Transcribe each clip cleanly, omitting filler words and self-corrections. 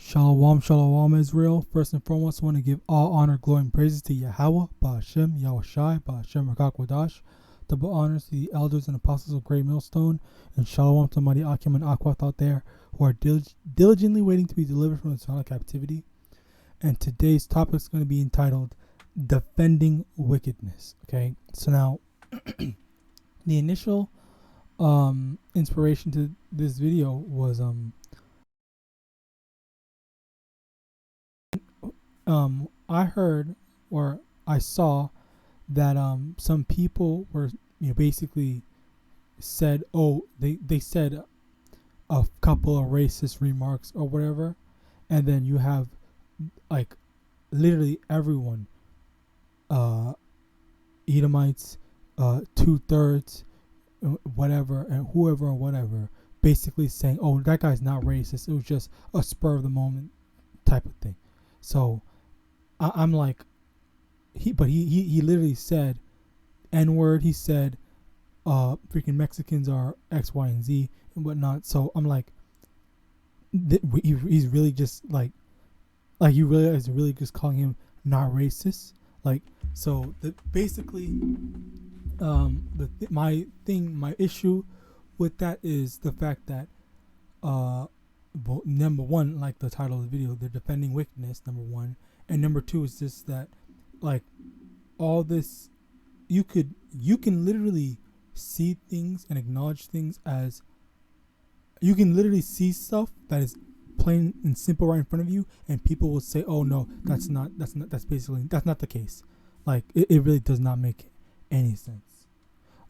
Shalom, shalom, Israel. First and foremost, I want to give all honor, glory, and praises to YAHAWAH, YAHAWASHI, wcguerkiejejkhkvukefhiuvgyjgukerihu. Double honors to the elders and apostles of Great Millstone, and shalom to mighty Akim and Aquath out there who are diligently waiting to be delivered from eternal captivity. And today's topic is going to be entitled Defending Wickedness. Okay, so now the initial inspiration to this video was I heard or I saw that some people were basically said, oh, they said a couple of racist remarks or whatever, and then you have like literally everyone, Edomites, 2/3, whatever, and whoever or whatever, basically saying, oh, that guy's not racist, it was just a spur of the moment type of thing. So I'm like, he literally said N-word. He said freaking Mexicans are X, Y, and Z and whatnot. So I'm like, he's really just like you realize really just calling him not racist. Like, so basically my issue with that is the fact that number one, like the title of the video, they're defending wickedness, number one. And number two is just that, like, all this, you can literally see things and acknowledge things as, you can literally see stuff that is plain and simple right in front of you, and people will say, oh no, that's not the case. Like, it really does not make any sense.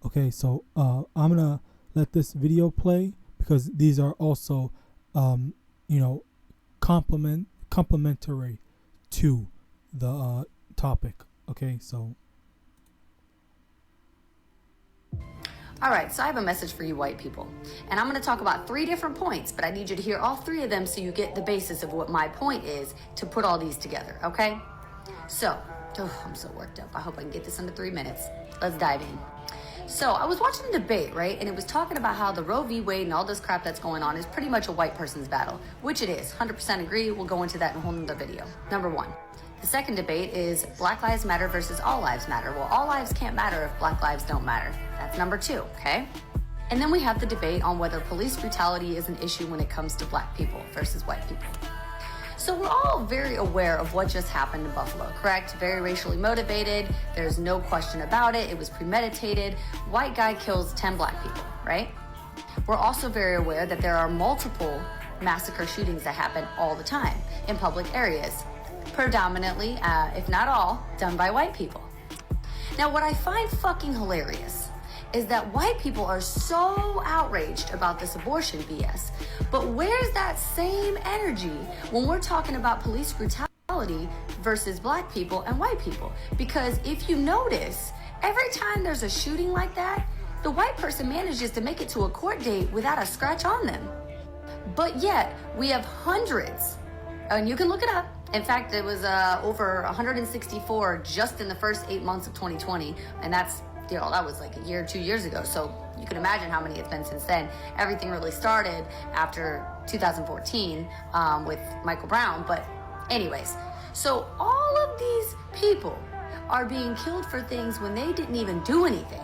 Okay, so I'm gonna let this video play because these are also complementary to the topic. Okay, so all right, so I have a message for you white people, and I'm going to talk about 3 different points, but I need you to hear all 3 of them so you get the basis of what my point is to put all these together. Okay, so I'm so worked up. I hope I can get this under 3 minutes. Let's dive in. So I was watching a debate, right? And it was talking about how the Roe v. Wade and all this crap that's going on is pretty much a white person's battle, which it is. 100% agree. We'll go into that in a whole nother video. Number 1. The second debate is Black Lives Matter versus All Lives Matter. Well, all lives can't matter if Black lives don't matter. That's number 2, okay? And then we have the debate on whether police brutality is an issue when it comes to Black people versus white people. So we're all very aware of what just happened in Buffalo, correct? Very racially motivated. There's no question about it. It was premeditated. White guy kills 10 Black people, right? We're also very aware that there are multiple massacre shootings that happen all the time in public areas, predominantly, if not all, done by white people. Now, what I find fucking hilarious is that white people are so outraged about this abortion BS, but where's that same energy when we're talking about police brutality versus Black people and white people? Because if you notice, every time there's a shooting like that, the white person manages to make it to a court date without a scratch on them. But yet, we have hundreds, and you can look it up. In fact, it was over 164 just in the first 8 months of 2020, and that's, that was like a year, 2 years ago. So you can imagine how many it's been since then. Everything really started after 2014 with Michael Brown. But anyways, so all of these people are being killed for things when they didn't even do anything.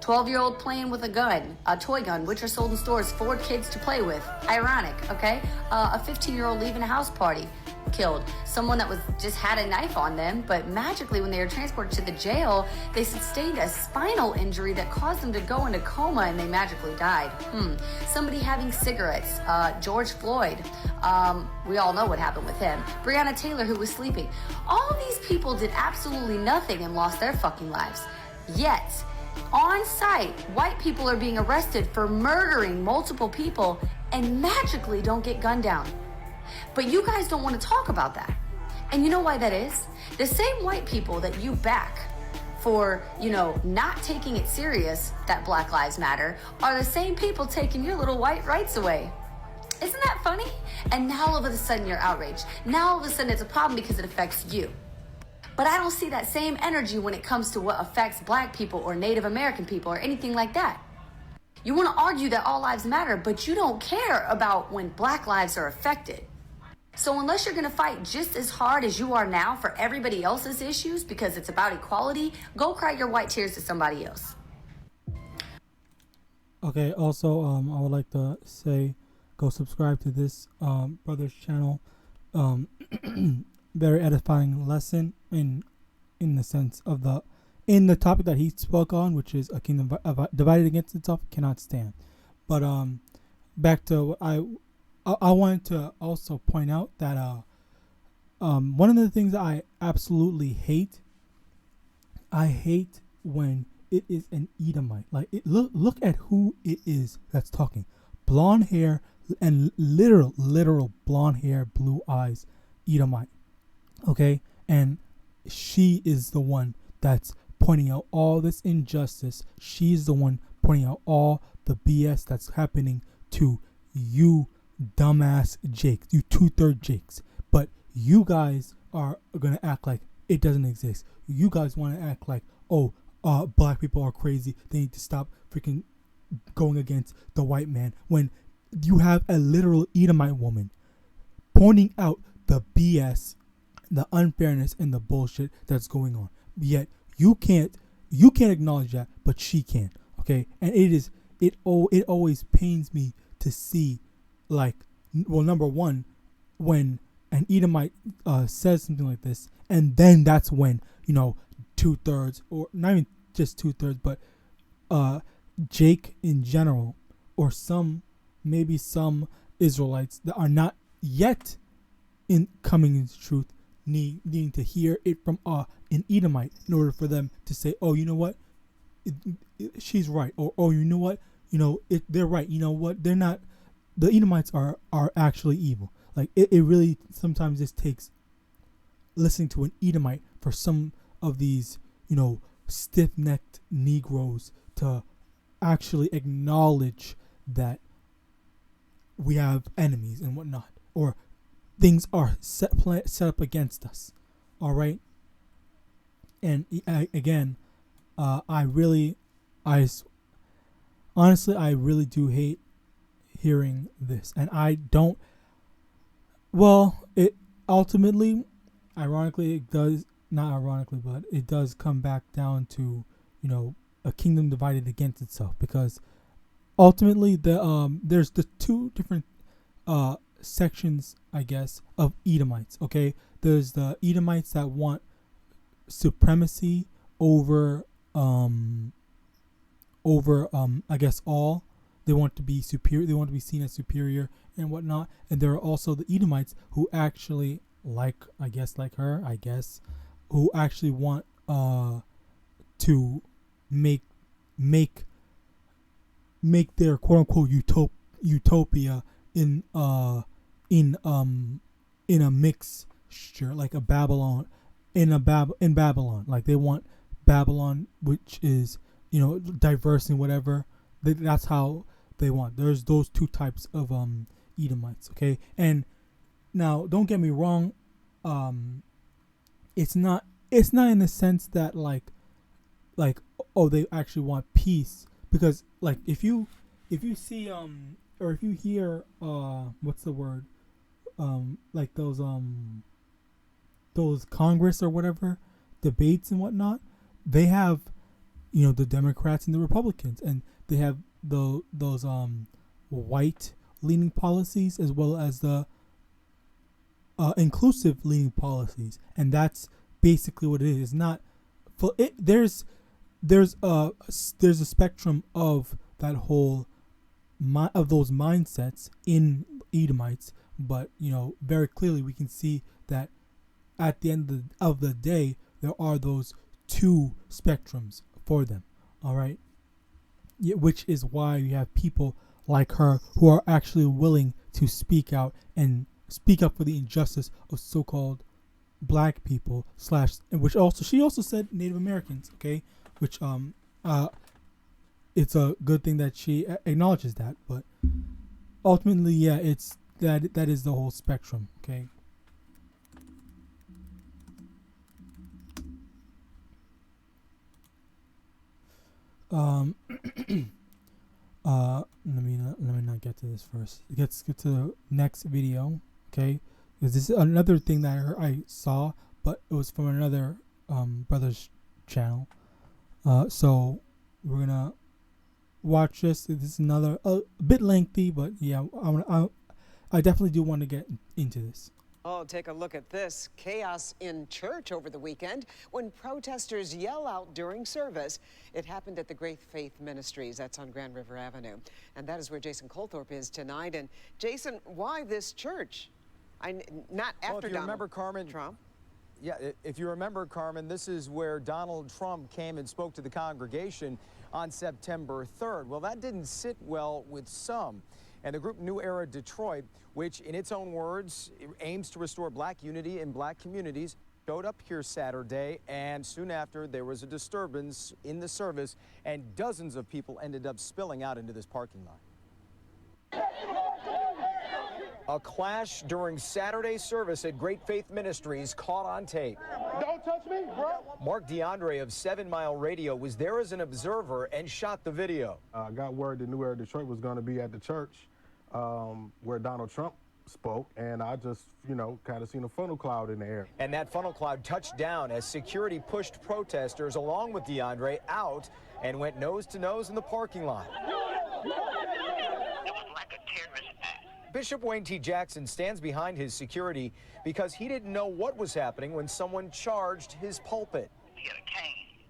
12-year-old playing with a gun, a toy gun, which are sold in stores for kids to play with. Ironic, okay? A 15-year-old leaving a house party, killed. Someone that was just had a knife on them, but magically when they were transported to the jail, they sustained a spinal injury that caused them to go into coma and they magically died. Somebody having cigarettes, George Floyd, we all know what happened with him. Breonna Taylor, who was sleeping. All of these people did absolutely nothing and lost their fucking lives. Yet, on site, white people are being arrested for murdering multiple people and magically don't get gunned down. But you guys don't want to talk about that. And you know why that is? The same white people that you back for, not taking it serious that Black Lives Matter are the same people taking your little white rights away. Isn't that funny? And now all of a sudden you're outraged. Now all of a sudden it's a problem because it affects you. But I don't see that same energy when it comes to what affects Black people or Native American people or anything like that. You want to argue that all lives matter, but you don't care about when Black lives are affected. So unless you're going to fight just as hard as you are now for everybody else's issues because it's about equality, go cry your white tears to somebody else. Okay, also, I would like to say, go subscribe to this brother's channel. Very edifying lesson in the sense of the topic that he spoke on, which is a kingdom divided against itself cannot stand. But back to what I wanted to also point out that one of the things that I absolutely hate, I hate when it is an Edomite. Like, look at who it is that's talking. Blonde hair and literal blonde hair, blue eyes, Edomite. Okay, and she is the one that's pointing out all this injustice. She's the one pointing out all the BS that's happening to you dumbass Jakes, you 2/3 Jakes. But you guys are gonna act like it doesn't exist. You guys want to act like, oh, black people are crazy. They need to stop freaking going against the white man. When you have a literal Edomite woman pointing out the BS, the unfairness, and the bullshit that's going on. Yet you can't acknowledge that, but she can. Okay, and it always pains me to see, like, well, number one, when an Edomite says something like this, and then that's when, 2/3, or not even just 2/3, but Jake in general, or maybe some Israelites that are not yet coming into truth, needing to hear it from an Edomite in order for them to say, oh, you know what, she's right, or oh, you know what, they're right, you know what, they're not, the Edomites are actually evil. Like, it really sometimes just takes listening to an Edomite for some of these, stiff-necked Negroes to actually acknowledge that we have enemies and whatnot, or things are set up against us. All right. And again, I really do hate hearing this, and I don't. Well, it ultimately, ironically, it does not ironically, but it does come back down to a kingdom divided against itself, because ultimately there's the two different sections, I guess, of Edomites. Okay, there's the Edomites that want supremacy over I guess all. They want to be superior. They want to be seen as superior and whatnot. And there are also the Edomites who actually like her, who actually want to make their quote unquote utopia in a mixture, like a Babylon, in Babylon. Like, they want Babylon, which is diverse and whatever. That's how they want. There's those two types of Edomites. Okay, and now don't get me wrong. It's not in the sense that like oh, they actually want peace, because like if you see or if you hear what's the word, like those Congress or whatever debates and whatnot, they have the Democrats and the Republicans, and they have those white leaning policies as well as the inclusive leaning policies, and that's basically what it is. It's not for it. There's a spectrum of that whole of those mindsets in Edomites, but very clearly we can see that at the end of the day there are those two spectrums for them. All right, yeah, which is why you have people like her who are actually willing to speak out and speak up for the injustice of so-called black people which also she also said Native Americans. Okay, which it's a good thing that she acknowledges that, but ultimately, yeah, it's that is the whole spectrum. Okay. Let me not get to this first. Let's get to the next video. Okay, This is another thing that I saw, but it was from another brother's channel. So we're gonna watch this. This is another a bit lengthy, but yeah, I definitely do want to get into this. Oh, take a look at this. Chaos in church over the weekend when protesters yell out during service. It happened at the Great Faith Ministries. That's on Grand River Avenue. And that is where Jason Colthorpe is tonight. And Jason, why this church? Not after Donald Trump. Yeah, if you remember, Carmen, this is where Donald Trump came and spoke to the congregation on September 3rd. Well, that didn't sit well with some. And the group New Era Detroit, which in its own words aims to restore black unity in black communities, showed up here Saturday, and soon after there was a disturbance in the service and dozens of people ended up spilling out into this parking lot. A clash during Saturday's service at Great Faith Ministries caught on tape. Don't touch me, bro. Mark DeAndre of 7 Mile Radio was there as an observer and shot the video. I got word that New Era Detroit was going to be at the church where Donald Trump spoke, and I just, kind of seen a funnel cloud in the air. And that funnel cloud touched down as security pushed protesters along with DeAndre out and went nose to nose in the parking lot. Bishop Wayne T. Jackson stands behind his security because he didn't know what was happening when someone charged his pulpit. He had a cane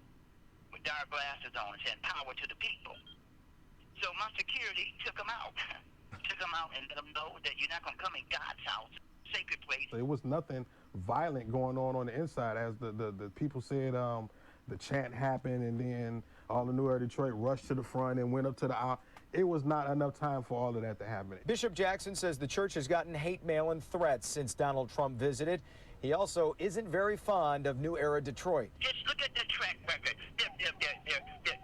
with dark glasses on and said, "Power to the people." So my security took him out. Took him out and let him know that you're not going to come in God's house, sacred place. There was nothing violent going on the inside. As the people said, the chant happened, and then all the New Era Detroit rushed to the front and went up to the aisle. It was not enough time for all of that to happen. Bishop Jackson says the church has gotten hate mail and threats since Donald Trump visited. He also isn't very fond of New Era Detroit. Just look at the track record. They're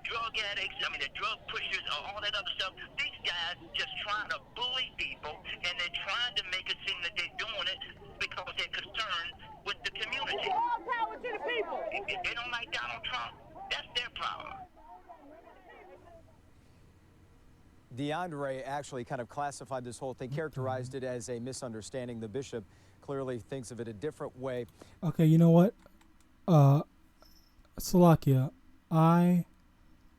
drug addicts, the drug pushers, all that other stuff. These guys just trying to bully people, and they're trying to make it seem that they're doing it because they're concerned with the community. All power to the people. If they don't like Donald Trump, that's their problem. DeAndre actually kind of classified this whole thing, characterized it as a misunderstanding. The bishop clearly thinks of it a different way. Okay, you know what? Salakia, I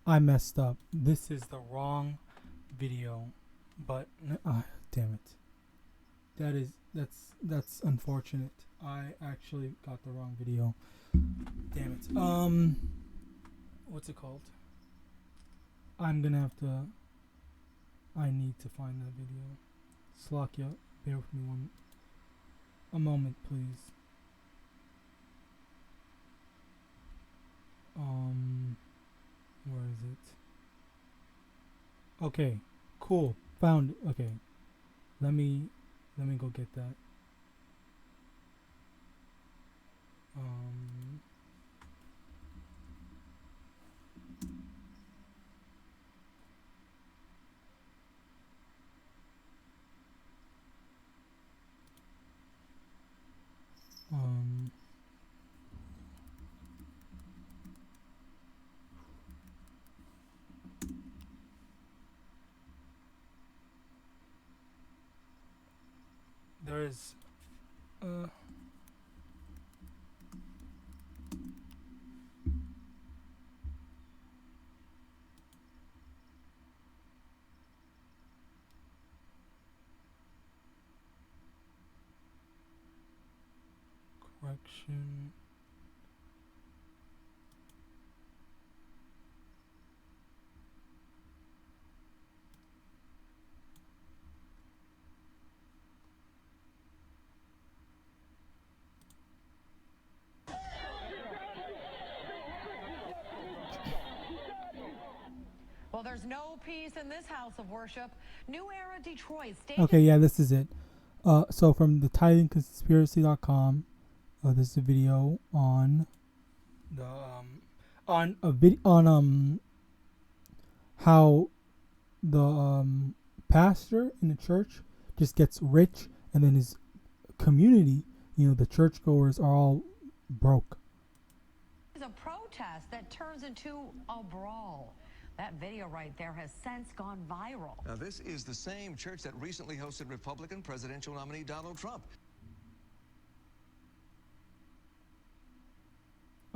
messed up. This is the wrong video, but damn it. That's unfortunate. I actually got the wrong video. Damn it. What's it called? I need to find that video. Salakia, bear with me a moment, please. Where is it? Okay, cool. Found it. Okay. Let me go get that. There is correction. Well, there's no peace in this house of worship. New Era Detroit. Okay, yeah, this is it. So from the tithingconspiracy.com, this is a video on the how the pastor in the church just gets rich, and then his community, the churchgoers, are all broke. It's a protest that turns into a brawl. That video right there has since gone viral. Now, this is the same church that recently hosted Republican presidential nominee Donald Trump.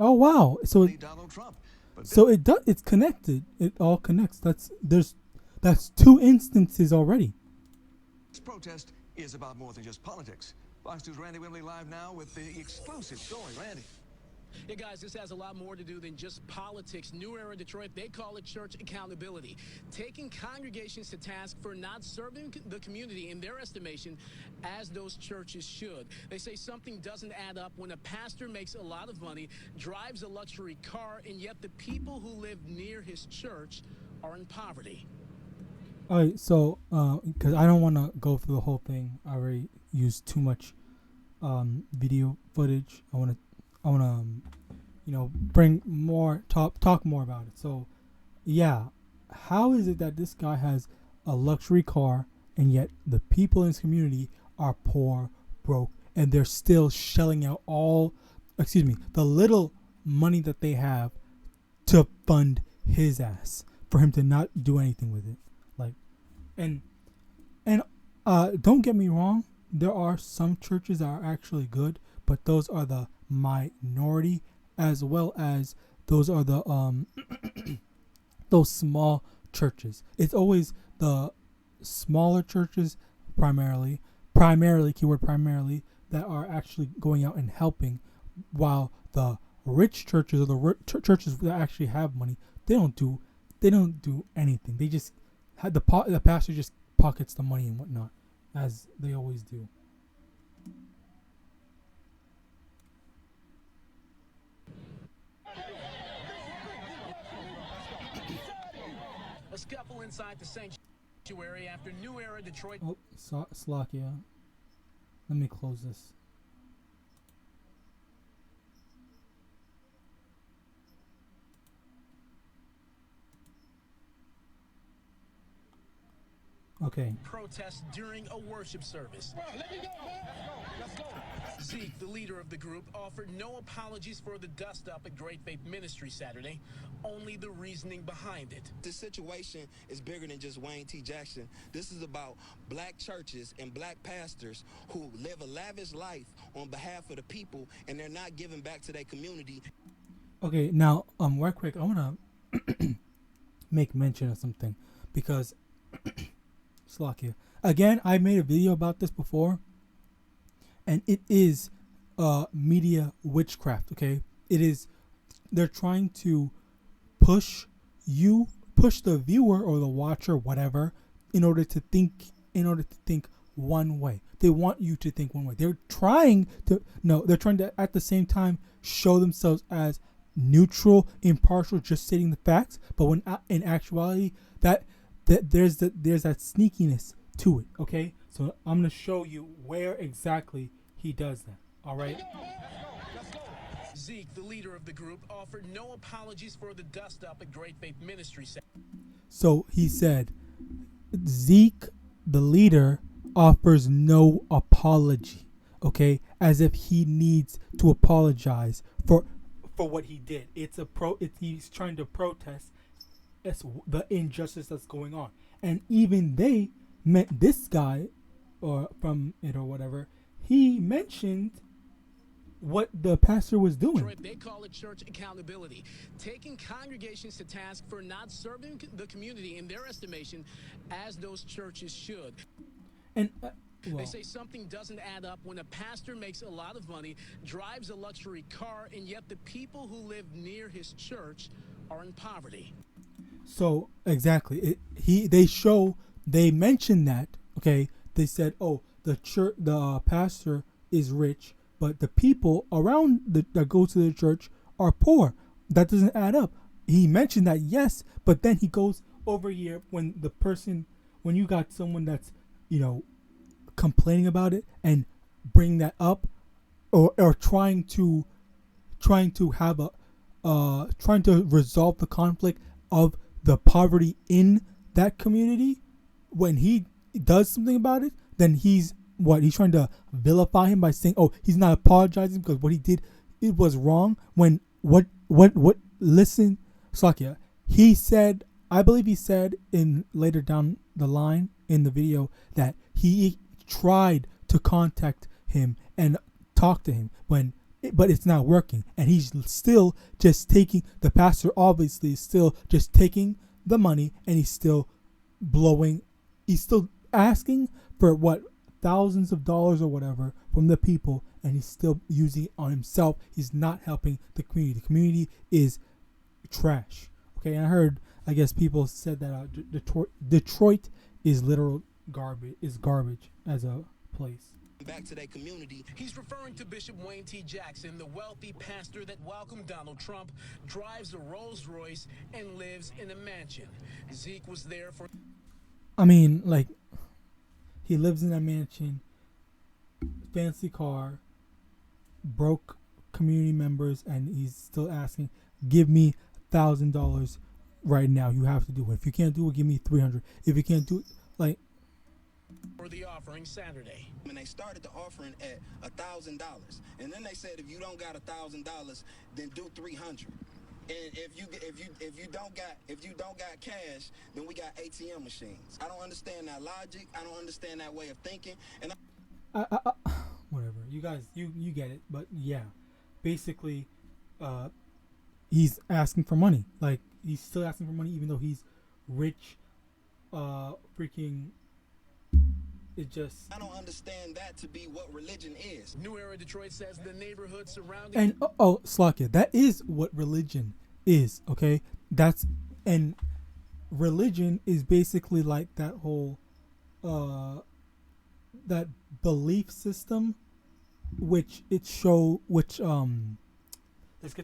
Oh wow! So Donald Trump. But so it does. It's connected. It all connects. That's two instances already. this protest is about more than just politics. Fox News' Randy Wimley live now with the exclusive story. Randy. Yeah, guys, this has a lot more to do than just politics. New Era Detroit, they call it church accountability. Taking congregations to task for not serving the community in their estimation as those churches should. They say something doesn't add up when a pastor makes a lot of money, drives a luxury car, and yet the people who live near his church are in poverty. All right, so because I don't want to go through the whole thing, I already used too much video footage. I want to bring more talk more about it. So yeah, how is it that this guy has a luxury car and yet the people in his community are poor, broke, and they're still shelling out the little money that they have to fund his ass for him to not do anything with it? Like, and don't get me wrong, there are some churches that are actually good, but those are the minority, as well as those are the those small churches. It's always the smaller churches primarily keyword primarily, that are actually going out and helping, while the rich churches, or the churches that actually have money, they don't do anything. They just had the pastor just pockets the money and whatnot, as they always do. A scuffle inside the sanctuary after New Era Detroit. Oh, Slovakia. Let me close this. Okay. Protest during a worship service. Zeke, the leader of the group, offered no apologies for the dust-up at Great Faith Ministry Saturday, only the reasoning behind it. This situation is bigger than just Wayne T. Jackson. This is about black churches and black pastors who live a lavish life on behalf of the people, and they're not giving back to their community. Okay, now, right quick, I want to make mention of something, because Slovakia. Again, I made a video about this before, and it is media witchcraft, okay? They're trying to push the viewer or the watcher, whatever, in order to think one way. They want you to think one way. They're trying to at the same time show themselves as neutral, impartial, just stating the facts, but when in actuality that there's that sneakiness to it, okay? So I'm going to show you where exactly he does that, all right? Zeke, the leader of the group, offered no apologies for the dust-up at Great Faith Ministry. So he said, Zeke, the leader, offers no apology, okay? As if he needs to apologize for what he did. He's trying to protest the injustice that's going on. And even they met this guy, or from it or whatever, he mentioned what the pastor was doing. They call it church accountability, taking congregations to task for not serving the community in their estimation as those churches should. And they say something doesn't add up when a pastor makes a lot of money, drives a luxury car, and yet the people who live near his church are in poverty. So exactly, they mentioned that, okay? They said, oh, the pastor is rich, but the people around that go to the church are poor. That doesn't add up. He mentioned that, yes, but then he goes over here when you got someone that's, complaining about it and bring that up, or trying to resolve the conflict of the poverty in that community. When he does something about it, then he's trying to vilify him by saying, oh, he's not apologizing because what he did, it was wrong. When listen, Slakia, I believe he said in later down the line in the video that he tried to contact him and talk to him when but it's not working, and he's still just taking, the pastor obviously is still just taking the money, and he's still asking for what, thousands of dollars or whatever from the people, and he's still using it on himself. He's not helping the community. The community is trash. Okay, and I heard, I guess people said that Detroit is literal garbage as a place. Back to their community. He's referring to Bishop Wayne T. Jackson, the wealthy pastor that welcomed Donald Trump, drives a Rolls Royce, and lives in a mansion. Zeke was there for... I mean, like, he lives in a mansion, fancy car, broke community members, and he's still asking, give me $1,000 right now. You have to do it. If you can't do it, give me $300. If you can't do it, like... For the offering Saturday. When they started the offering at $1,000, and then they said if you don't got $1,000, then do $300. And if you don't got cash, then we got ATM machines. I don't understand that logic. I don't understand that way of thinking. And whatever, you guys, you get it. But yeah, basically, he's asking for money. Like, he's still asking for money, even though he's rich. Freaking. It just... I don't understand that to be what religion is. New Era Detroit says the neighborhood surrounding... And, Slakia, that is what religion is, okay? And religion is basically like that whole, that belief system, let's get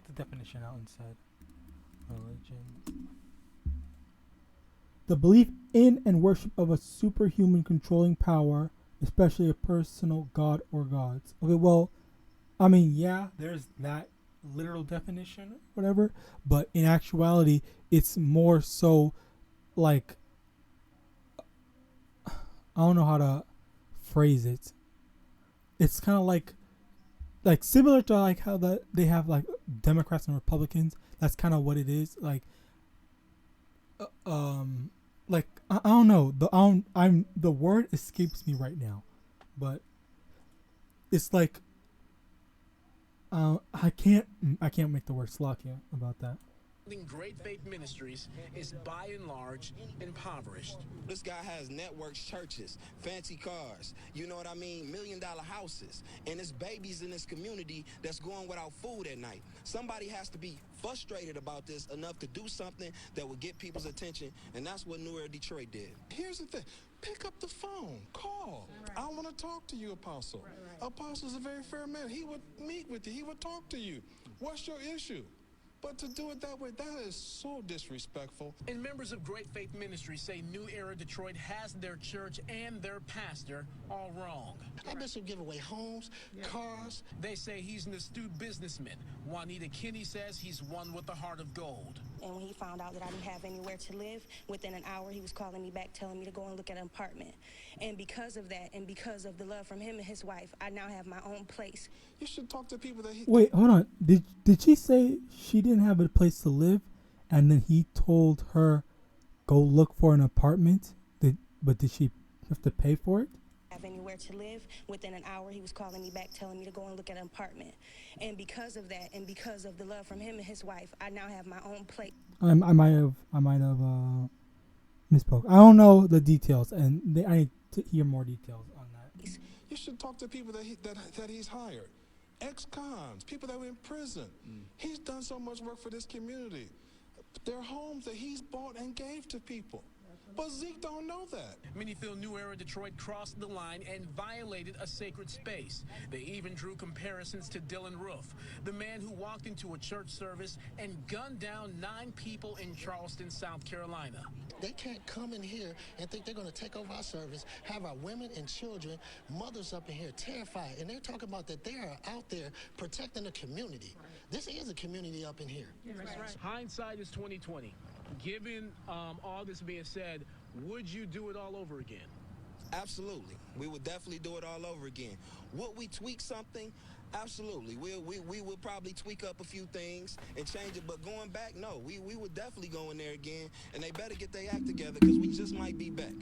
the definition out instead. Religion. The belief in and worship of a superhuman controlling power, especially a personal god or gods. Okay, well, I mean, yeah, there's that literal definition, whatever, but in actuality, it's more so like, I don't know how to phrase it. It's kind of like similar to like how they have like Democrats and Republicans. That's kind of what it is. Like I don't know, the word escapes me right now, but it's like I can't make the word Slovakia about that. Great Faith Ministries is by and large impoverished. This guy has networks, churches, fancy cars, you know what I mean, $1 million houses, and there's babies in this community that's going without food at night. Somebody has to be frustrated about this enough to do something that would get people's attention, and that's what New Era Detroit did. Here's the thing. Pick up the phone. Call. Right. I want to talk to you, Apostle. Right. Apostle's a very fair man. He would meet with you. He would talk to you. What's your issue? But to do it that way, that is so disrespectful. And members of Great Faith Ministry say New Era Detroit has their church and their pastor all wrong. That bishop give away homes, cars. They say he's an astute businessman. Juanita Kinney says he's one with a heart of gold. And when he found out that I didn't have anywhere to live, within an hour he was calling me back, telling me to go and look at an apartment. And because of that, and because of the love from him and his wife, I now have my own place. You should talk to people that he... Wait, hold on. Did she say she didn't have a place to live, and then he told her, go look for an apartment? But did she have to pay for it? Have anywhere to live, within an hour he was calling me back, telling me to go and look at an apartment. And because of that, and because of the love from him and his wife, I now have my own place. I might have misspoke. I don't know the details, and I need to hear more details on that. You should talk to people that he's hired. Ex-cons, people that were in prison. He's done so much work for this community. There are homes that he's bought and gave to people. But Zeke don't know that. Many feel New Era Detroit crossed the line and violated a sacred space. They even drew comparisons to Dylan Roof, the man who walked into a church service and gunned down 9 people in Charleston, South Carolina. They can't come in here and think they're going to take over our service, have our women and children, mothers up in here terrified. And they're talking about that they are out there protecting the community. This is a community up in here. That's right. Hindsight is 2020. Given all this being said, would you do it all over again? Absolutely. We would definitely do it all over again. Would we tweak something? Absolutely. We would probably tweak up a few things and change it, but going back, no. We would definitely go in there again, and they better get their act together because we just might be back.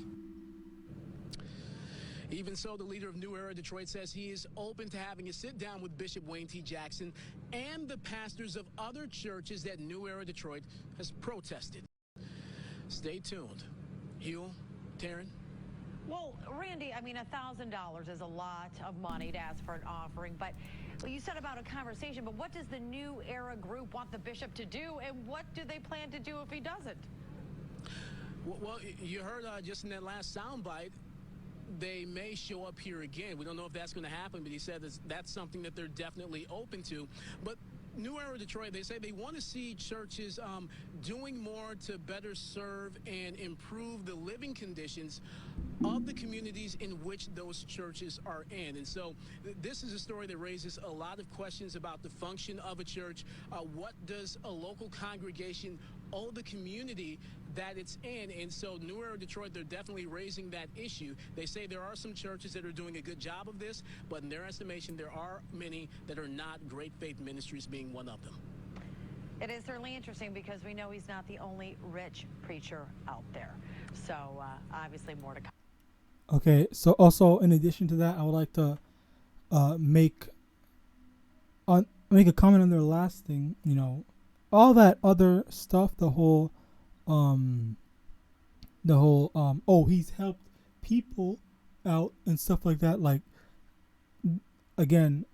Even so, the leader of New Era Detroit says he is open to having a sit-down with Bishop Wayne T. Jackson and the pastors of other churches that New Era Detroit has protested. Stay tuned. Hugh, Taryn? Well, Randy, I mean, $1,000 is a lot of money to ask for an offering, but well, you said about a conversation, but what does the New Era group want the bishop to do, and what do they plan to do if he doesn't? Well, you heard just in that last soundbite, they may show up here again. We don't know if that's going to happen, but he said that's something that they're definitely open to. But New Era Detroit, they say they want to see churches doing more to better serve and improve the living conditions of the communities in which those churches are in. And so this is a story that raises a lot of questions about the function of a church. What does a local congregation owe the community that it's in? And so New Era Detroit, they're definitely raising that issue. They say there are some churches that are doing a good job of this, but in their estimation, there are many that are not. Great Faith Ministries being one of them. It is certainly interesting because we know he's not the only rich preacher out there. So obviously more to come. Okay, so also in addition to that, I would like to make a comment on their last thing. You know, all that other stuff, the whole oh, he's helped people out and stuff like that. Like, again,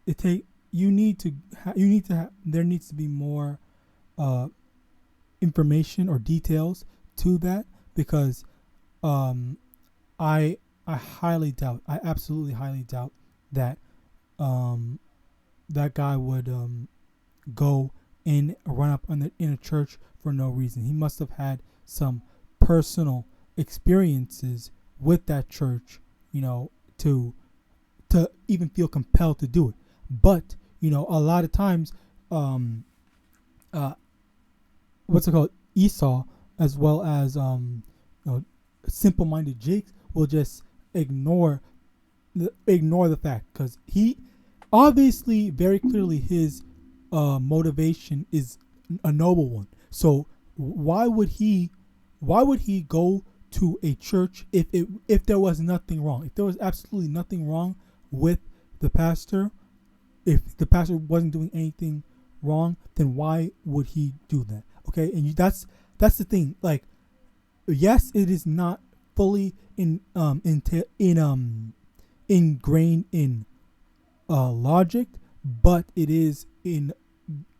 there needs to be more information or details to that, because I absolutely highly doubt that that guy would go and run up in a church for no reason. He must have had some personal experiences with that church, you know, to even feel compelled to do it. But, you know, a lot of times, Esau, as well as simple-minded Jakes, will just ignore the fact, because he obviously very clearly his motivation is a noble one. So why would he go to a church if there was nothing wrong? If there was absolutely nothing wrong with the pastor, if the pastor wasn't doing anything wrong, then why would he do that? Okay, and that's the thing. Like, yes, it is not fully ingrained in logic, but it is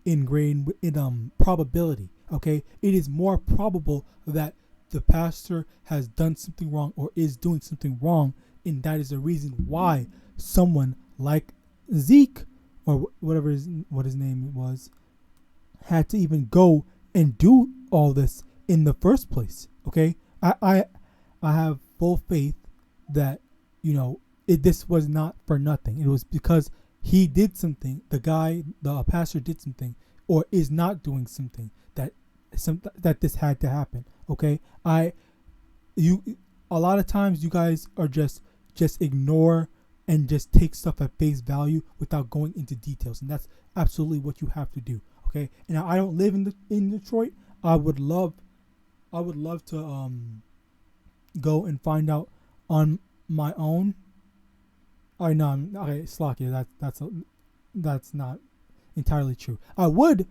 ingrained in probability. Okay, it is more probable that the pastor has done something wrong or is doing something wrong, and that is the reason why someone like Zeke, or what his name was, had to even go and do all this in the first place. Okay, I have full faith that, you know, this was not for nothing. It was because he did something. The pastor did something, or is not doing something that this had to happen. Okay, a lot of times you guys are just ignore and just take stuff at face value without going into details, and that's absolutely what you have to do. Okay, and I don't live in Detroit. I would love to go and find out on my own. Oh no, okay, Slakia, that's not entirely true. I would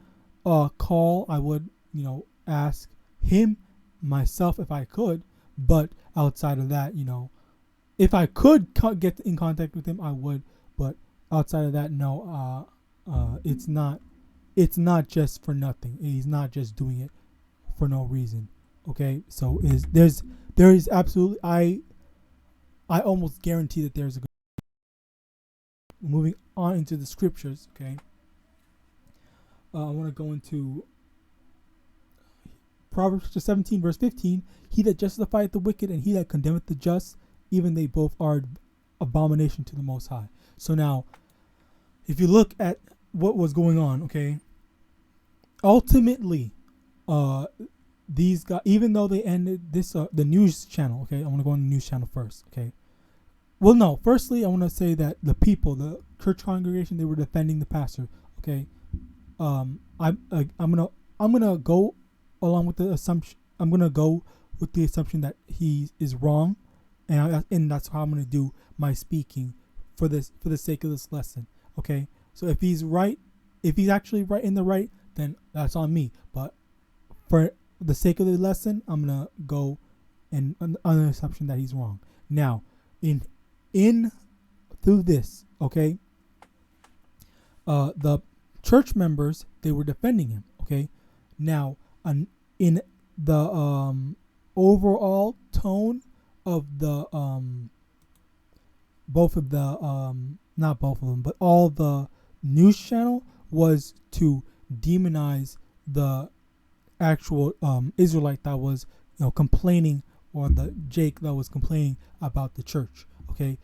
call. I would, you know, ask him myself if I could, but outside of that, you know, if I could get in contact with him, I would. But outside of that, no. It's not just for nothing. He's not just doing it for no reason. Okay, so there is absolutely, I almost guarantee that there's a good. Moving on into the scriptures. Okay, I want to go into Proverbs 17 verse 15. He that justifieth the wicked and he that condemneth the just, even they both are abomination to the Most High. So now, if you look at what was going on, okay, ultimately, these guys, even though they ended this, the news channel, okay, I want to go on the news channel first, okay. Well, no, firstly, I want to say that the people, the church congregation, they were defending the pastor, okay. I'm gonna go along with the assumption. I'm gonna go with the assumption that he is wrong, and that's how I'm gonna do my speaking for the sake of this lesson. Okay, so if he's actually right in the right, then that's on me. But for the sake of the lesson, I'm gonna go and on the assumption that he's wrong. Now, through this, okay, the church members, they were defending him. Okay, now in the overall tone of the not both of them, but all the news channel was to demonize the actual Israelite that was complaining, or the Jake that was complaining about the church. Okay,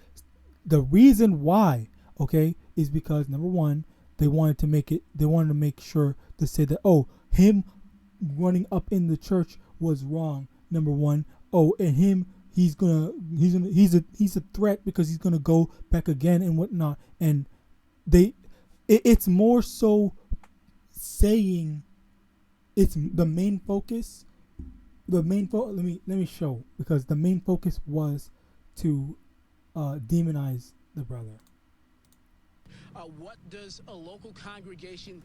the reason why, okay, is because number one, they wanted to make sure to say that, oh, him running up in the church was wrong. Number one, oh, and he's a threat because he's gonna go back again and whatnot. And it's more so saying, it's the main focus. Let me show, because the main focus was to demonize the brother. What does a local congregation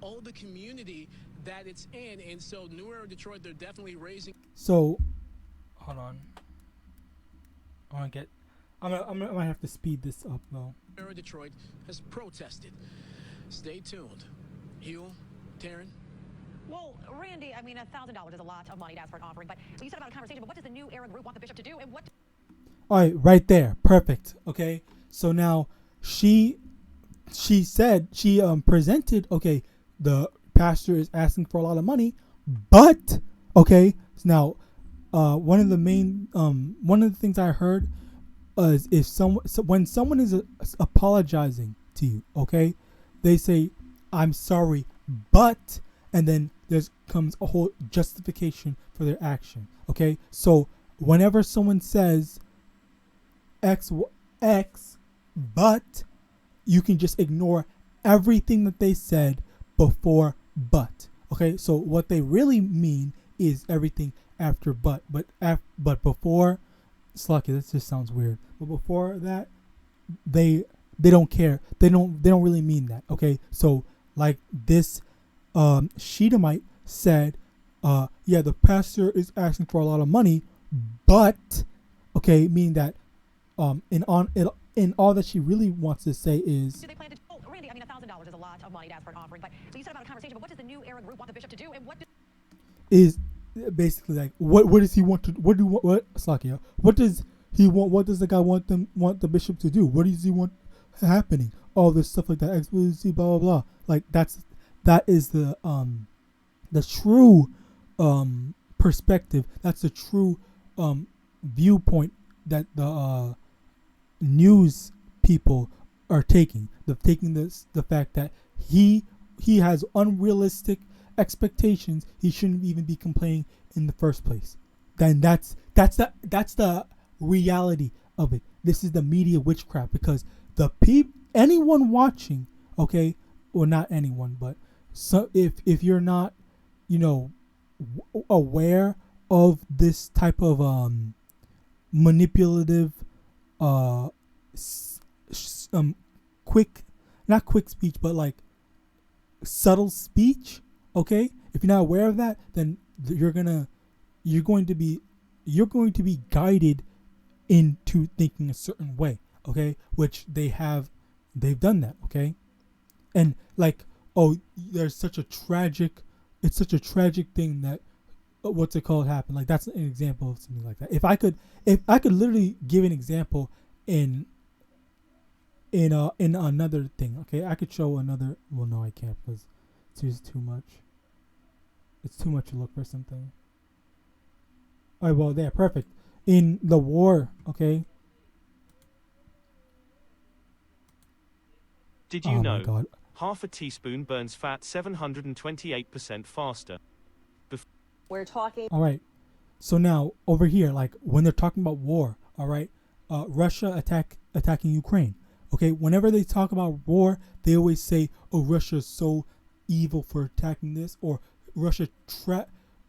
owe the community that it's in? And so New Era Detroit, they're definitely raising. So, hold on. I'm gonna have to speed this up though. New Era Detroit has protested. Stay tuned. Hugh, Taryn. Well, Randy, I mean, $1,000 is a lot of money to ask for an offering, but you said about a conversation, but what does the New Era group want the bishop to do, and what? All right, right there, perfect. Okay, so now she said, she presented, okay, the pastor is asking for a lot of money, but okay, so now one of the things I heard is when someone is apologizing to you, okay, they say, I'm sorry, but, and then there comes a whole justification for their action. Okay, so whenever someone says X, but, you can just ignore everything that they said before but. Okay, so what they really mean is everything after but before, Slucky, this just sounds weird. But before that, they don't care. They don't really mean that. Okay, so like this Shedamite said, yeah, the pastor is asking for a lot of money, but, okay, meaning that in all that she really wants to say is, Do they plan to? Oh, Randy, I mean, $1,000 is a lot of money to ask for an offering, but you said about a conversation, but what does the New Era group want the bishop to do, and what is basically like, what does he want to, Slakia, what does he want, what does the guy want the bishop to do? What does he want happening? All this stuff like that, explicitly, blah blah blah. Like that is the true perspective. That's the true viewpoint that the news people are taking. They're taking the fact that he has unrealistic expectations. He shouldn't even be complaining in the first place. Then that's the reality of it. This is the media witchcraft, because anyone watching, okay, or not anyone, but so if you're not, aware of this type of manipulative, not quick speech, but like subtle speech, okay, if you're not aware of that, then you're going to be guided into thinking a certain way, okay, which they've done that, okay, and like, oh, it's such a tragic thing that what's it called happened. Like, that's an example of something like that. If I could literally give an example in another thing, okay, I could show another. Well, no, I can't, because it's just too much. It's too much to look for something. All right, well, there, perfect. In the war, okay. Did you know half a teaspoon burns fat 728% faster? We're talking. All right. So now over here, like when they're talking about war, all right, Russia attacking Ukraine. Okay, whenever they talk about war, they always say, "Oh, Russia's so evil for attacking this," or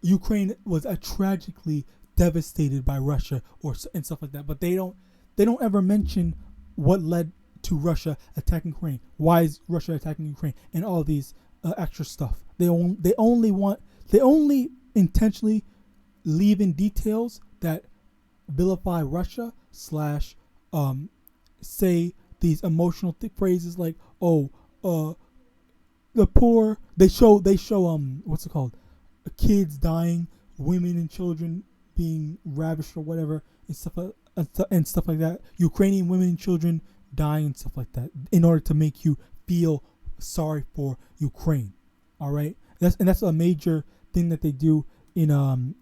Ukraine was tragically devastated by Russia and stuff like that. But they don't ever mention what led to Russia attacking Ukraine. Why is Russia attacking Ukraine? And all these extra stuff. They only intentionally leave in details that vilify Russia / say these emotional phrases like, the poor. They show what's it called? Kids dying, women and children being ravished or whatever, and stuff like that. Ukrainian women and children dying and stuff like that, in order to make you feel sorry for Ukraine. All right, that's a major thing that they do in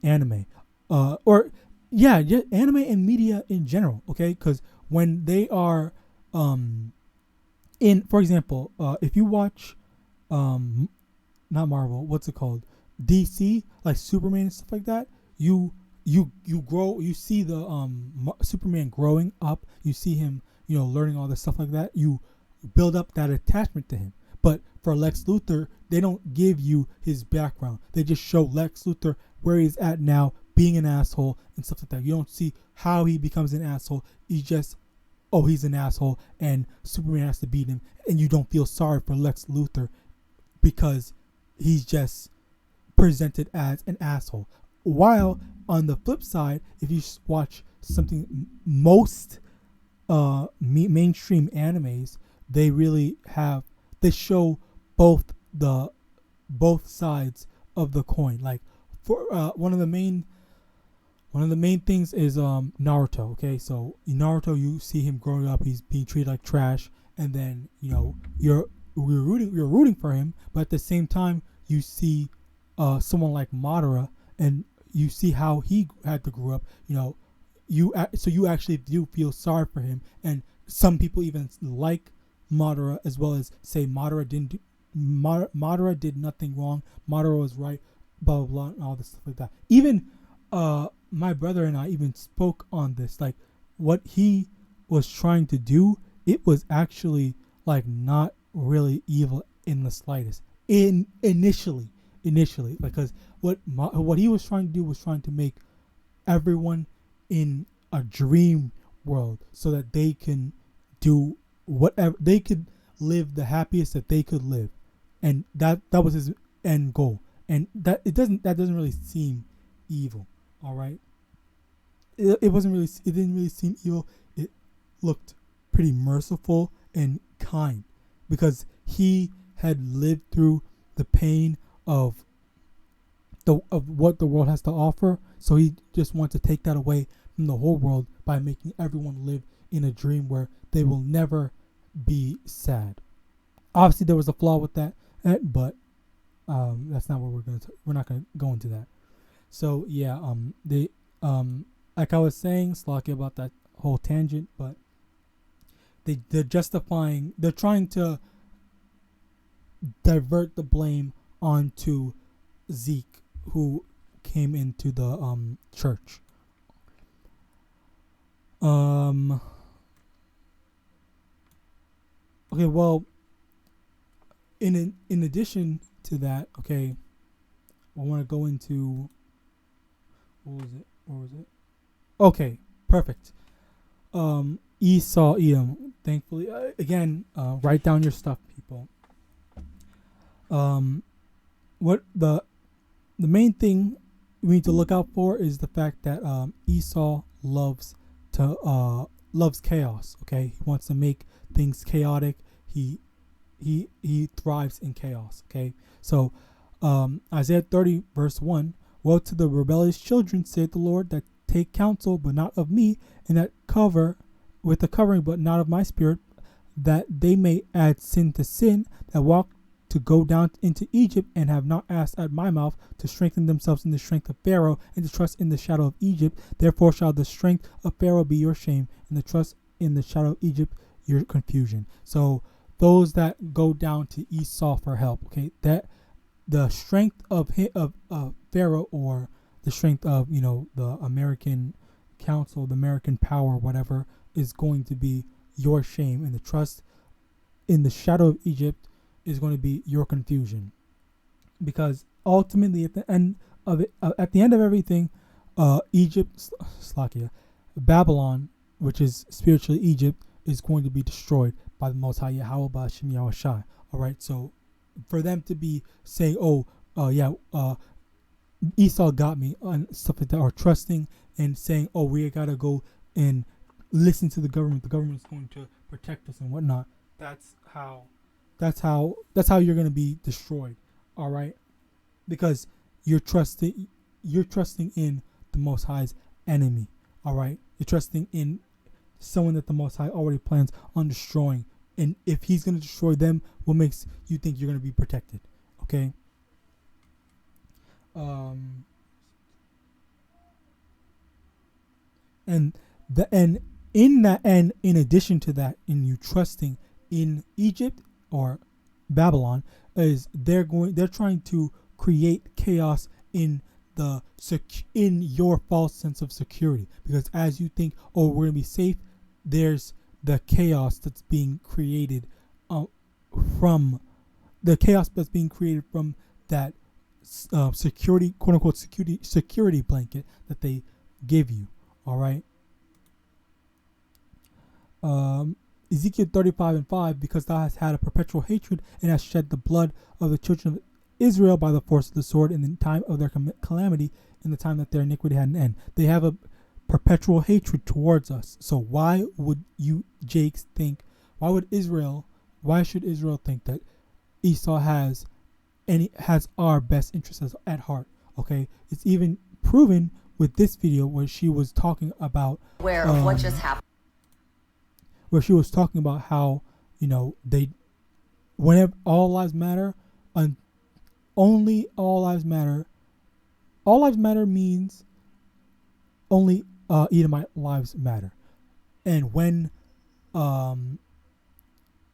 anime, anime and media in general. Okay, because when they are for example, if you watch not Marvel, what's it called, DC, like Superman and stuff like that, you see the Superman growing up, you see him, learning all this stuff like that, you build up that attachment to him. But for Lex Luthor, they don't give you his background. They just show Lex Luthor where he's at now, being an asshole and stuff like that. You don't see how he becomes an asshole. He's just, he's an asshole and Superman has to beat him, and you don't feel sorry for Lex Luthor because he's just presented as an asshole. While on the flip side, if you watch something, most mainstream animes, they show both sides of the coin. Like for one of the main things is Naruto. Okay, so in Naruto, you see him growing up, he's being treated like trash, and then you're rooting for him, but at the same time you see someone like Madara, and you see how he had to grow up. You actually do feel sorry for him, and some people even like Madara, as well as say Madara did nothing wrong, Madara was right, blah blah blah, and all this stuff like that. Even my brother and I even spoke on this, like what he was trying to do, it was actually like not really evil in the slightest. Initially, because what he was trying to do was trying to make everyone in a dream world so that they can do whatever, they could live the happiest that they could live, and that was his end goal. And that doesn't really seem evil. All right, it didn't really seem evil. It looked pretty merciful and kind, because he had lived through the pain of what the world has to offer, so he just wants to take that away from the whole world by making everyone live in a dream where they will never be sad. Obviously there was a flaw with that, but that's not what we're not gonna go into that. So yeah, they like I was saying, Slocky, about that whole tangent, but they're trying to divert the blame onto Zeke, who came into the church. Okay, well, in addition to that, okay, I want to go into what was it? Okay, perfect. Esau, Edom. Thankfully, again, write down your stuff, people. What the main thing we need to look out for is the fact that Esau loves chaos. Okay, he wants to make things chaotic. He thrives in chaos. Okay, so Isaiah 30 verse 1: Woe to the rebellious children, saith the Lord, that take counsel but not of me, and that cover with the covering but not of my spirit, that they may add sin to sin, that walk to go down into Egypt, and have not asked at my mouth, to strengthen themselves in the strength of Pharaoh, and to trust in the shadow of Egypt. Therefore shall the strength of Pharaoh be your shame, and the trust in the shadow of Egypt your confusion. So those that go down to Esau for help, okay, that the strength of Pharaoh, or the strength of the American council, the American power, whatever, is going to be your shame, and the trust in the shadow of Egypt is going to be your confusion. Because ultimately, at the end of everything, Egypt, Slakia, Babylon, which is spiritually Egypt, is going to be destroyed by the Most High YAHAWAH and YAHAWASHI. All right, so for them to be saying, Esau got me, and stuff like that, or trusting and saying, oh, we gotta go and listen to the government's going to protect us and whatnot. That's how you're gonna be destroyed. All right, because you're trusting in the Most High's enemy. All right, you're trusting in someone that the Most High already plans on destroying. And if he's going to destroy them, what makes you think you're going to be protected? Okay. In addition to that, in you trusting in Egypt or Babylon, is they're trying to create chaos in your false sense of security, because as you think, oh, we're gonna be safe, there's the chaos that's being created from that security, quote unquote, security blanket that they give you. All right. Ezekiel 35:5, because thou hast had a perpetual hatred and hast shed the blood of the children of Israel by the force of the sword in the time of their calamity, in the time that their iniquity had an end. They have a perpetual hatred towards us. So why would you Jakes think, why should Israel think that Esau has our best interests at heart? Okay, it's even proven with this video where she was talking about what just happened, where she was talking about how, whenever all lives matter, only all lives matter. All lives matter means only Edomite lives matter. And when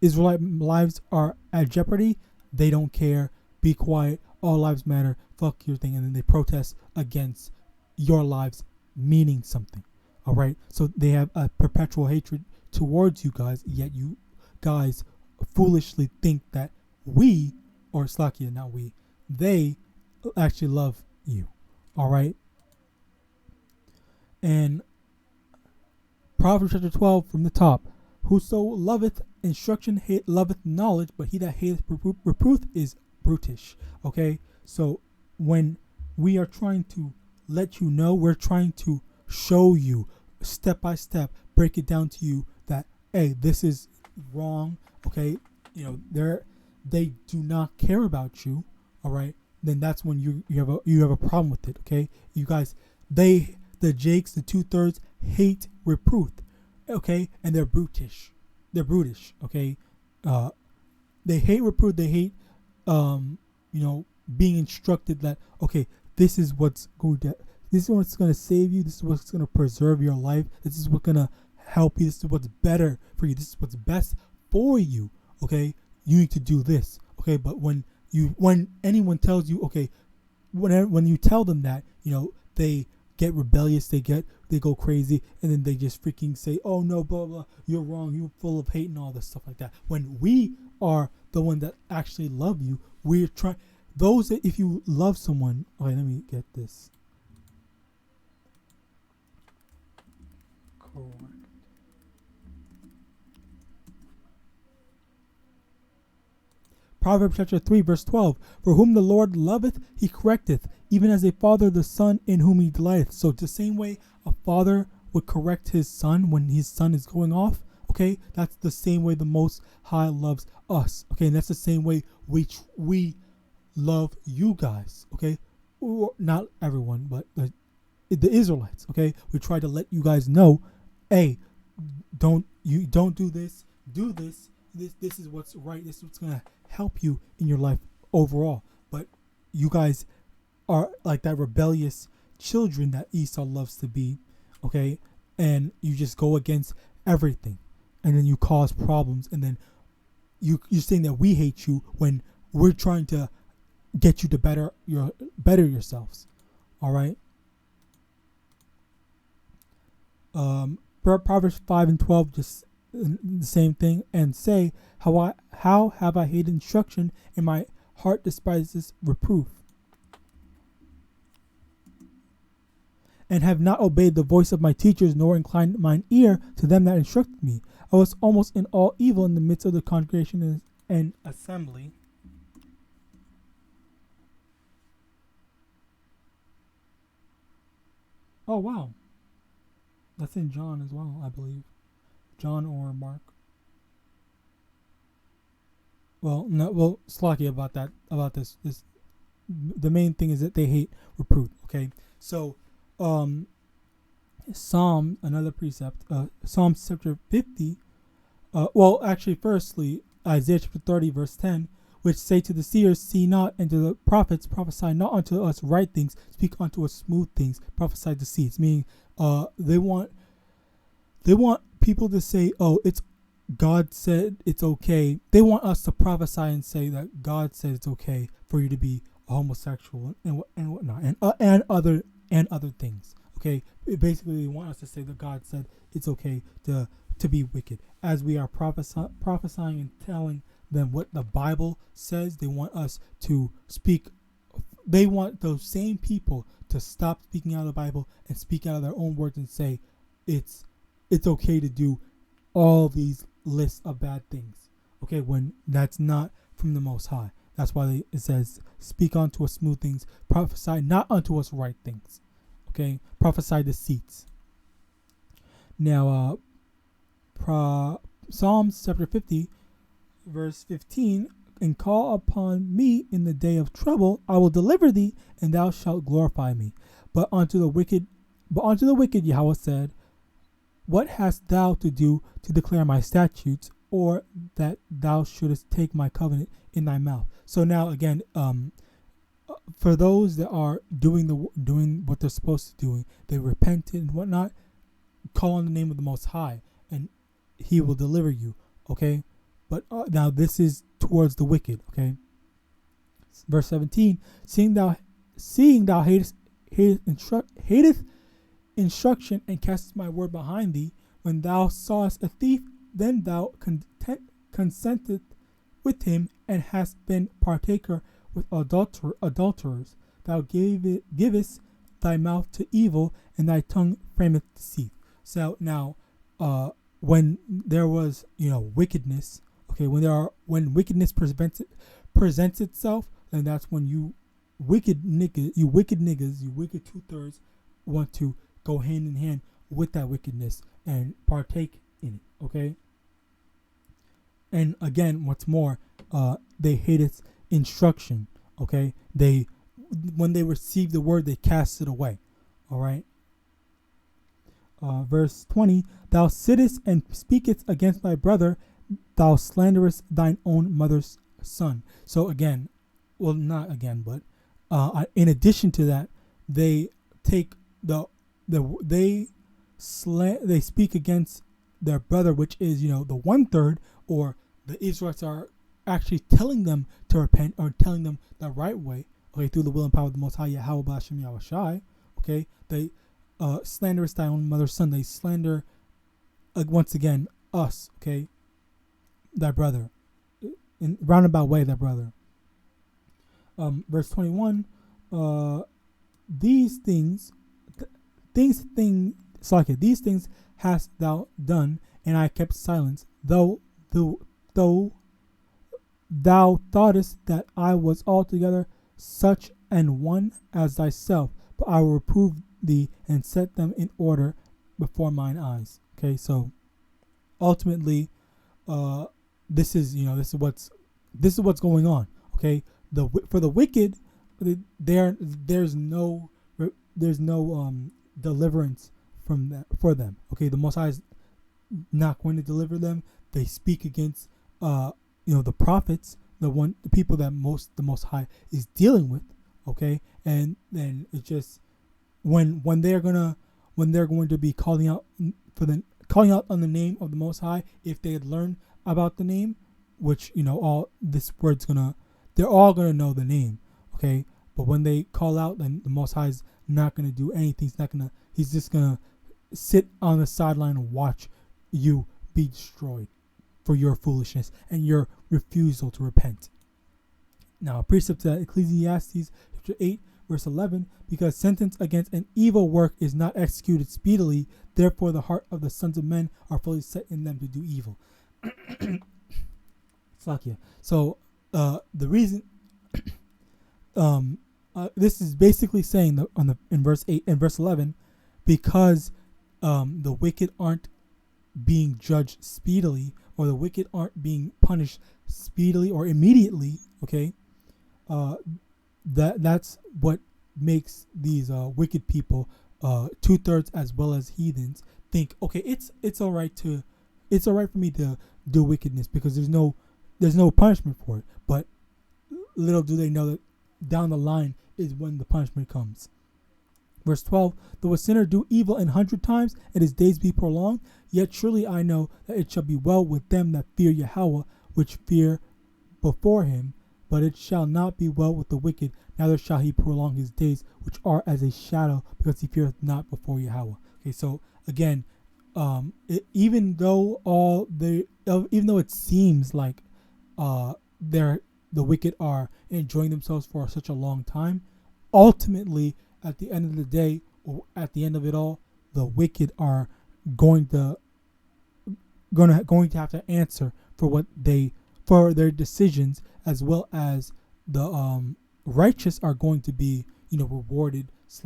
Israelite lives are at jeopardy, they don't care. Be quiet. All lives matter. Fuck your thing. And then they protest against your lives meaning something. All right. So they have a perpetual hatred towards you guys. Yet you guys foolishly think that they actually love you. All right. And Proverbs chapter 12 from the top. Whoso loveth instruction loveth knowledge, but he that hateth reproof is brutish. Okay. So when we are trying to let you know, we're trying to show you step by step, break it down to you that, hey, this is wrong. Okay. They do not care about you. All right. Then that's when you have a problem with it. Okay. You guys, the Jakes, the 2/3 hate reproof. Okay. And they're brutish. Okay. They hate reproof. They hate, being instructed that, okay, this is what's going to save you. This is what's going to preserve your life. This is what's going to help you. This is what's better for you. This is what's best for you. Okay. You need to do this. Okay. But when anyone tells you, okay, when you tell them that, they get rebellious, they go crazy, and then they just freaking say, oh no, blah blah, you're wrong, you're full of hate and all this stuff like that. When we are the one that actually love you, we're trying. Those that, if you love someone, okay, let me get this correct. Proverbs chapter 3 verse 12. For whom the Lord loveth, he correcteth, even as a father the son in whom he delighteth. So the same way a father would correct his son when his son is going off, okay, that's the same way the Most High loves us. Okay, and that's the same way we love you guys. Okay, not everyone, but the Israelites. Okay, we try to let you guys know, hey, don't do this, do this. This is what's right. This is what's gonna help you in your life overall. But you guys are like that rebellious children that Esau loves to be, okay? And you just go against everything, and then you cause problems, and then you're saying that we hate you when we're trying to get you to better yourselves. All right. Proverbs 5:12 just the same thing, and say, how have I hated instruction, and my heart despises reproof. and have not obeyed the voice of my teachers, nor inclined mine ear to them that instructed me. I was almost in all evil in the midst of the congregation and assembly. Oh, wow. That's in John as well, I believe. John or Mark. Well, no, well, Slacky about this. The main thing is that they hate reproof. Okay, so, Psalm, another precept, Psalm chapter 50. Well, actually, firstly, Isaiah chapter 30, verse 10, which say to the seers, see not, and to the prophets, prophesy not unto us right things, speak unto us smooth things, prophesy deceits. Meaning, they want people to say, oh, it's God said it's okay. They want us to prophesy and say that God said it's okay for you to be a homosexual and whatnot, and other things. Okay, basically they want us to say that God said it's okay to be wicked. As we are prophesying and telling them what the Bible says, they want us to speak. They want those same people to stop speaking out of the Bible and speak out of their own words and say it's okay to do all these lists of bad things. Okay, when that's not from the Most High. That's why it says, speak unto us smooth things, prophesy not unto us right things. Okay, prophesy deceits. Now, Psalms chapter 50, verse 15, and call upon me in the day of trouble, I will deliver thee, and thou shalt glorify me. But unto the wicked, Yahweh said, what hast thou to do to declare my statutes, or that thou shouldest take my covenant in thy mouth? So now again, for those that are doing what they're supposed to do, they repented and whatnot, call on the name of the Most High, and He will deliver you. Okay, but now this is towards the wicked. Okay, verse 17: seeing thou hatest instruction and castest my word behind thee, when thou sawest a thief, then thou consented with him, and hast been partaker with adulterers. Thou givest thy mouth to evil, and thy tongue frameth deceit. So now, when there was wickedness, okay, when wickedness presents itself, then that's when you wicked niggas, you wicked 2/3 want to go hand in hand with that wickedness and partake in it. Okay. And again, what's more, they hated instruction. Okay, when they received the word, they cast it away. All right. Verse 20: thou sittest and speakest against thy brother, thou slanderest thine own mother's son. So again, well, not again, but in addition to that, they take they speak against their brother, which is the 1/3, or the Israelites are actually telling them to repent, or telling them the right way, okay, through the will and power of the Most High, YAHAWASHI. Okay, they slanderous thy own mother's son. They slander once again us, okay, thy brother, in roundabout way, thy brother. Verse 21: these things hast thou done, and I kept silence, though thou thoughtest that I was altogether such an one as thyself, but I will reprove thee and set them in order before mine eyes. Okay, so ultimately, this is what's going on. Okay, for the wicked, there's no deliverance for them. Okay, the Most High is not going to deliver them. They speak against the prophets, the people that the Most High is dealing with. Okay, and then it just when they're going to be calling out on the name of the Most High, if they had learned about the name, which all this word's they're all gonna know the name. Okay, but when they call out, then the Most High is not gonna do anything. He's just gonna sit on the sideline and watch you be destroyed for your foolishness and your refusal to repent. Now, a precept to Ecclesiastes chapter 8, verse 11, because sentence against an evil work is not executed speedily, therefore the heart of the sons of men are fully set in them to do evil. Slakia. So the reason this is basically saying that in verse 8 and verse 11, because the wicked aren't being judged speedily, or the wicked aren't being punished speedily or immediately, okay, that's what makes these wicked people, 2/3 as well as heathens, think, okay, it's all right for me to do wickedness because there's no punishment for it. But little do they know that down the line is when the punishment comes. Verse 12, though a sinner do evil 100 times and his days be prolonged, yet surely I know that it shall be well with them that fear Yahweh, which fear before him, but it shall not be well with the wicked, neither shall he prolong his days, which are as a shadow, because he feareth not before Yahweh. Okay, so again, even though it seems like the wicked are enjoying themselves for such a long time, ultimately, at the end of the day, or at the end of it all, the wicked are going to have to answer for their decisions, as well as the righteous are going to be rewarded /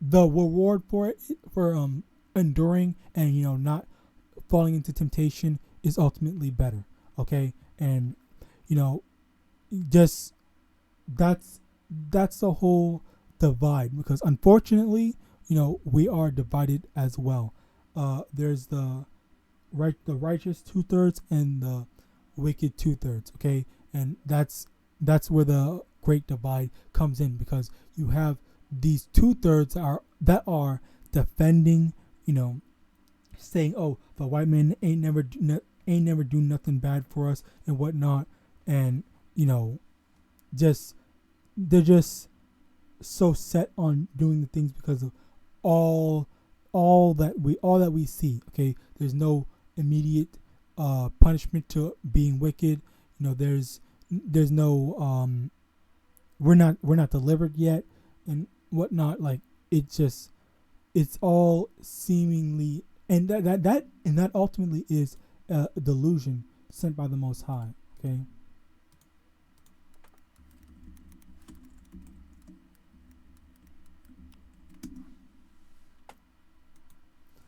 the reward for enduring and not falling into temptation is ultimately better. Okay, and just that's the whole divide, because unfortunately we are divided as well. There's the righteous 2/3 and the wicked 2/3. Okay, and that's where the great divide comes in, because you have these 2/3 that are defending, saying, oh, the white man ain't never do nothing bad for us and whatnot, and they're just so set on doing the things because of all that we see. Okay, there's no immediate punishment to being wicked. There's no we're not delivered yet and whatnot. Like it's all seemingly, and that ultimately is a delusion sent by the Most High. Okay.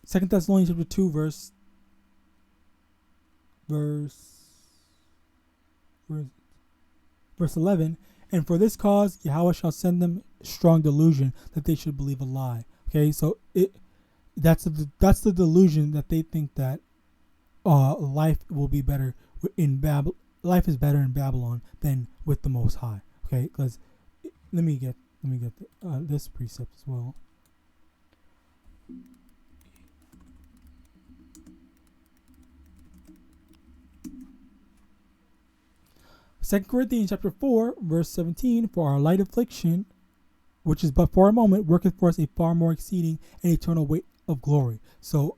Second Thessalonians chapter 2 verse 11, and for this cause Yahweh shall send them strong delusion, that they should believe a lie. Okay, so that's the delusion that they think that life will be better life is better in Babylon than with the Most High. Okay, because let me get this precept as well. 2 Corinthians chapter 4, verse 17, for our light affliction, which is but for a moment, worketh for us a far more exceeding and eternal weight of glory. So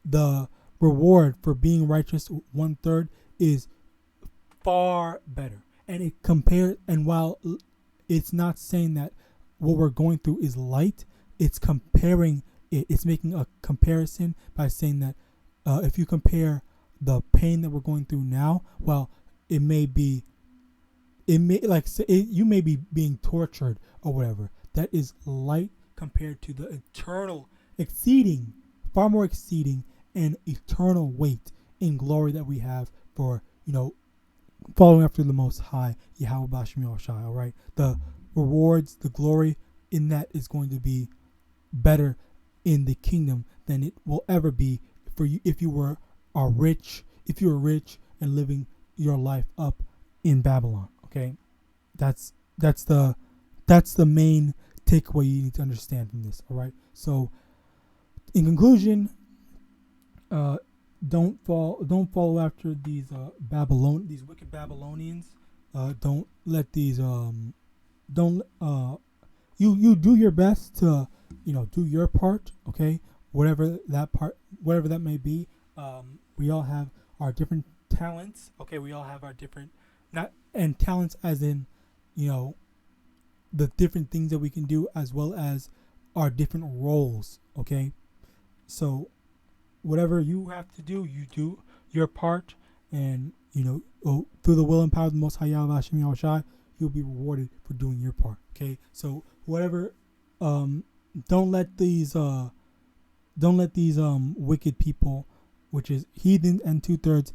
the reward for being righteous 1/3 is far better. And while it's not saying that what we're going through is light, it's comparing it. It's making a comparison by saying that if you compare the pain that we're going through now, well, you may be being tortured or whatever. That is light compared to the eternal, far more exceeding and eternal weight in glory that we have for, following after the Most High, YAHAWASHI. All right, the rewards, the glory in that is going to be better in the kingdom than it will ever be for you if you were rich and living your life up in Babylon. Okay, that's the main takeaway you need to understand from this. All right, so in conclusion, don't follow after these wicked Babylonians. Don't let these you do your best to do your part. Okay, whatever that may be. We all have our different talents. Okay, we all have our different talents as in the different things that we can do, as well as our different roles. Okay, so whatever you have to do, you do your part, and through the will and power of the Most High YAHAWASHI, you'll be rewarded for doing your part. Okay, so whatever, don't let these wicked people, which is heathen and 2/3,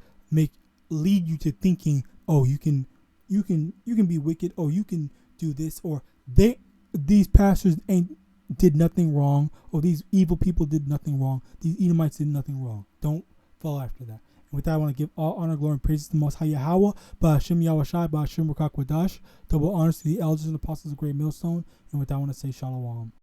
lead you to thinking, oh, you can be wicked, or you can do this, or these pastors did nothing wrong, or these evil people did nothing wrong, these Edomites did nothing wrong. Don't fall after that. And with that, I want to give all honor, glory, and praises to the Most High YAHAWAH, BAHASHIM YAHAWASHI, BAHASHIM wcguerkiejejkhkvukefhiuvgyjgukerihu. Double honors to the elders and apostles of Great Millstone. And with that, I want to say Shalom.